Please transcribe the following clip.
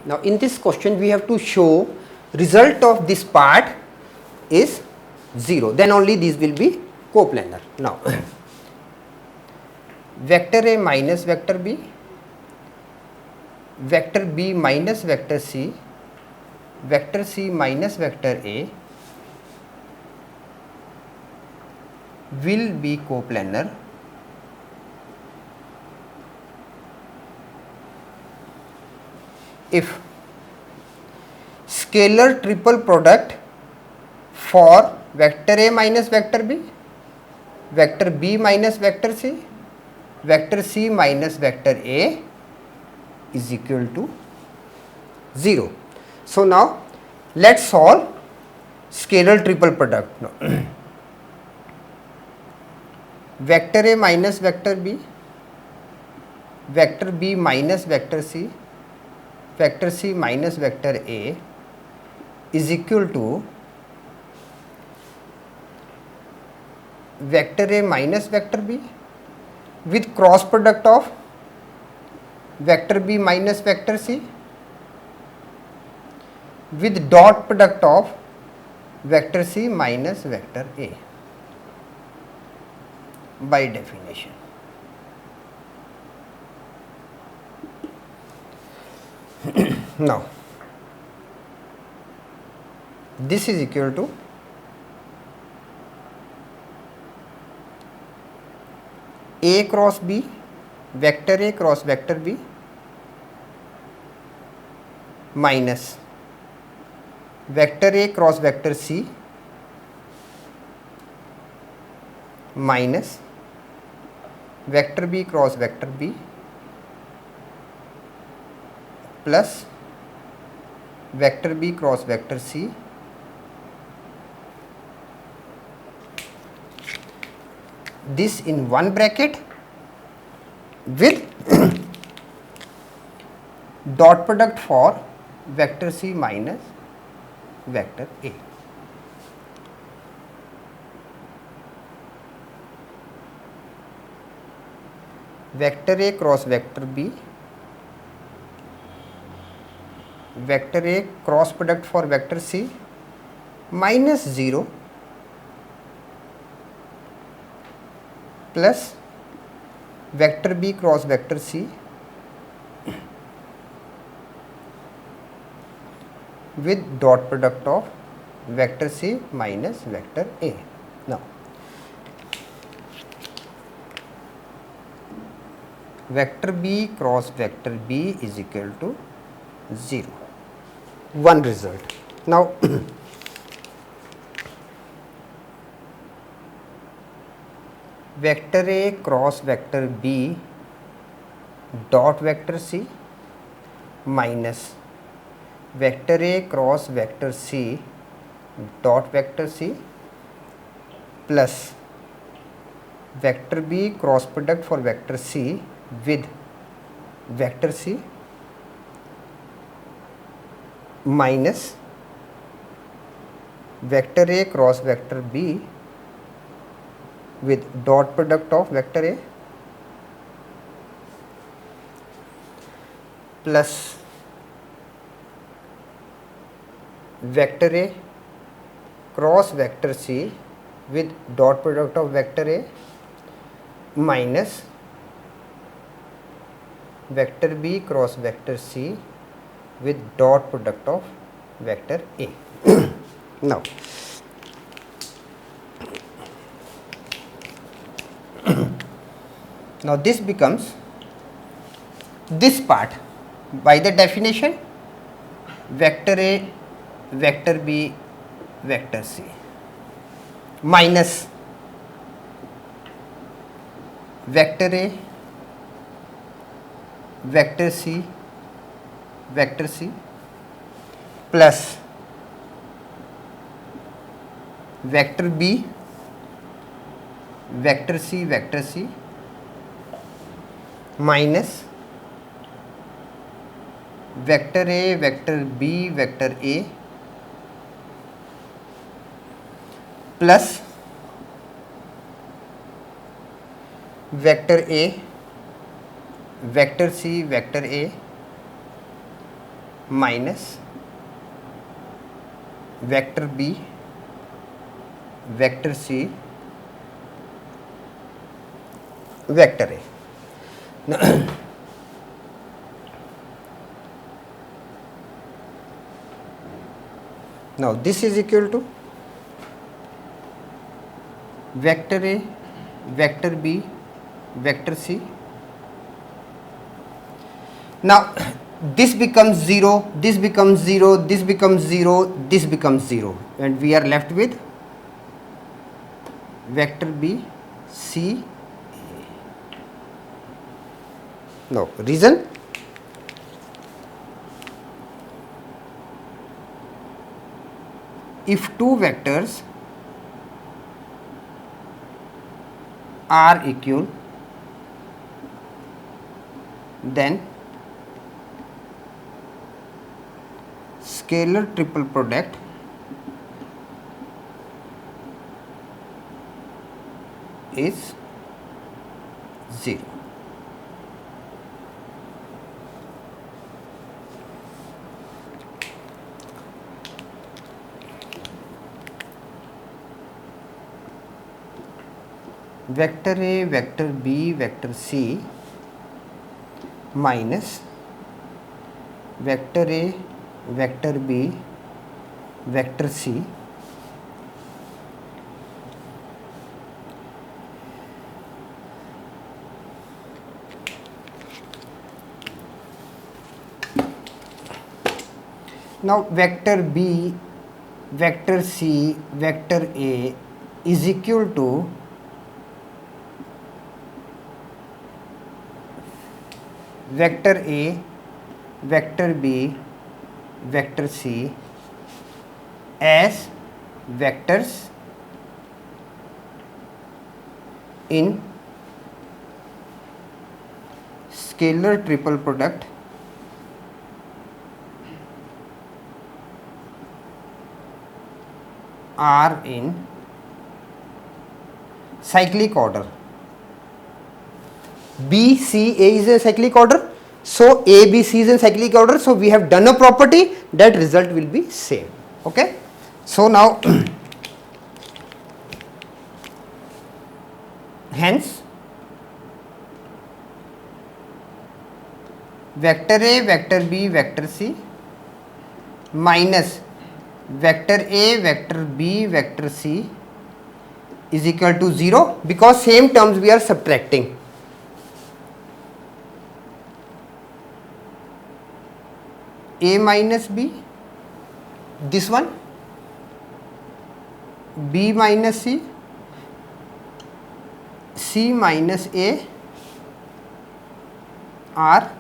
Now in this question we have to show result of this part is 0, then only these will be coplanar. Now vector A minus vector B, vector B minus vector C, vector C minus vector A will be coplanar if scalar triple product for vector A minus vector B, vector B minus vector C, vector C minus vector A is equal to 0. So now let's solve scalar triple product. Now vector A minus vector B, vector B minus vector C, vector C minus vector A is equal to vector A minus vector B with cross product of vector B minus vector C with dot product of vector C minus vector A by definition. Now this is equal to A cross B, vector A cross vector B minus vector A cross vector C minus vector B cross vector B plus vector B cross vector C this in one bracket with dot product for vector C minus vector A. Vector A cross vector B, vector A cross product for vector C minus 0 plus vector B cross vector C with dot product of vector C minus vector A. Now vector B cross vector B is equal to 0. One result. Now vector A cross vector B dot vector C minus vector A cross vector C dot vector C plus vector B cross product for vector C with vector C minus vector A cross vector B with dot product of vector A plus vector A cross vector C with dot product of vector A minus vector B cross vector C with dot product of vector A. Now now this becomes this part by the definition vector A vector B vector C minus vector A vector C vector C plus vector B vector C minus vector A vector B vector A plus vector A vector C vector A minus vector b vector c vector a. Now this is equal to vector A, vector B, vector C. Now this becomes 0, this becomes 0, this becomes 0, this becomes 0, and we are left with vector B, C. No, reason? If two vectors are equal, then scalar triple product is 0. Vector A, vector B, vector C minus vector A, vector B, vector C now vector B, vector C, vector A is equal to vector A, vector B, vector C as vectors in scalar triple product are in cyclic order. B, C, A is a cyclic order. So A, B, C is in cyclic order. So we have done a property, that result will be same. Okay. So now hence vector A, vector B, vector C minus vector A, vector B, vector C is equal to 0, because same terms we are subtracting. A minus B, this one, B minus C, C minus A are